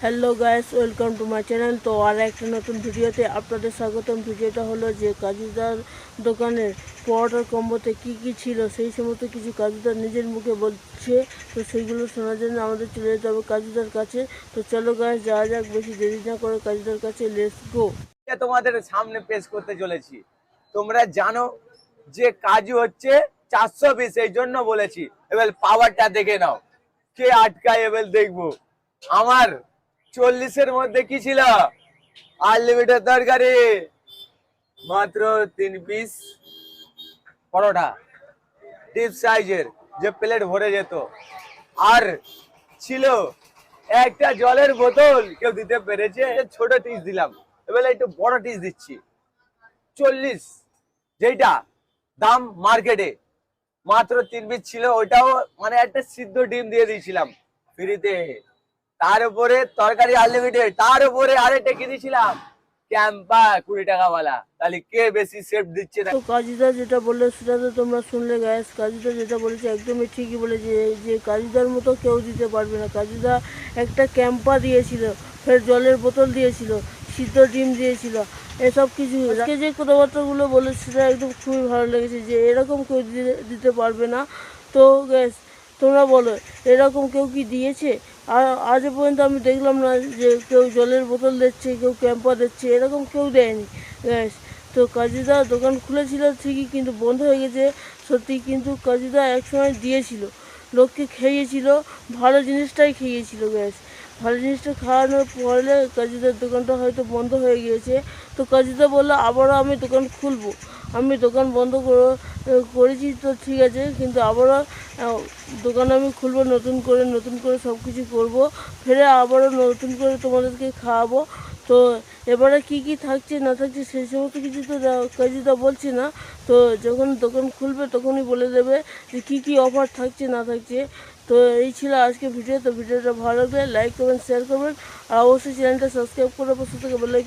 Hello guys, welcome to my channel. তো আর একটা নতুন ভিডিওতে আপনাদের স্বাগতম। ভিডিওটা হলো যে কাজুদার দোকানের পরোটার কম্বোতে কি কি ছিল সেই সমস্ত কিছু কাজুদার নিজের মুখে বলছে। তো সেইগুলো শোনার জন্য আমাদের চলে যেতে হবে কাজুদার কাছে। তো চলো গাইস, যাওয়া যাক, বেশি দেরি না করে কাজুদার কাছে, লেটস গো। তোমাদের সামনে পেশ করতে চলেছি। তোমরা জানো যে কাজু হচ্ছে 420, এই জন্য বলেছি। এবার পাওয়ারটা দেখে নাও, কে আটকায় এবার দেখবো। আমার 40-এর মধ্যে কি ছিল? আনলিমিটেড তরকারি, মাত্র 3 পিস পরোটা, টিপ সাইজের, যে প্লেট ভরে যেত। আর ছিল একটা জলের বোতল, কেউ দিতে পেরেছে? ছোট টিস দিলাম, এবার একটু বড় টিস দিচ্ছি 40, যেটা দাম মার্কেটে। মাত্র 3 পিস ছিল, ওইটাও মানে একটা সিদ্ধ ডিম দিয়ে দিয়েছিলাম ফ্রিতে। তার উপরে তরকারি আনলিমিটেড, তার উপরে আরেকটা কি দিয়েছিলাম, ক্যাম্পা 20 টাকা वाला। তাহলে কে বেশি সেফ দিচ্ছে? তো কাজীদা যেটা বললো সেটা তো তোমরা শুনলে গাইস। কাজীদা যেটা বলেছে একদমই ঠিকই বলেছে, যে কাজীদার মতো কেউ দিতে পারবে না। কাজীদা একটা ক্যাম্পা দিয়েছিল, ফের জলের বোতল দিয়েছিল, সিদ্ধ ডিম দিয়েছিল, এসব কিছু। আজকে যে কথাবার্তাগুলো বলে সেটা একদম খুবই ভালো লেগেছে, যে এরকম কেউ দিতে পারবে না। তো গ্যাস, তোমরা বলো, এরকম কেউ কি দিয়েছে? আর আজ পর্যন্ত আমি দেখলাম না যে কেউ জলের বোতল দিচ্ছে, কেউ ক্যাম্পা দিচ্ছে, এরকম কেউ দেয়নি গ্যাস। তো কাজীদা দোকান খুলেছিল ঠিকই, কিন্তু বন্ধ হয়ে গেছে সত্যি। কিন্তু কাজীদা একসময় দিয়েছিল, লোককে খাইয়েছিল, ভালো জিনিসটাই খাইয়েছিল গ্যাস। ভালো জিনিসটা খাওয়ানোর পরে কাজীদার দোকানটা হয়তো বন্ধ হয়ে গিয়েছে। তো কাজীদা বললো আবারও আমি দোকান খুলবো। আমি দোকান বন্ধ করেছি তো ঠিক আছে, কিন্তু আবারও দোকান আমি খুলবো, নতুন করে সব কিছু করবো, ফেরে আবারও নতুন করে তোমাদেরকে খাওয়াবো। তো এবারে কি কি থাকছে না থাকছে সেই সমস্ত কিছু তো কাজীদা বলছে না। তো যখন দোকান খুলবে তখনই বলে দেবে যে কী কী অফার থাকছে না থাকছে। তো এই ছিল আজকে ভিডিও। তো ভিডিওটা ভালো লাগলে লাইক করবেন, শেয়ার করবেন, আর অবশ্যই চ্যানেলটা সাবস্ক্রাইব করে পাশে থেকে বেল আইকন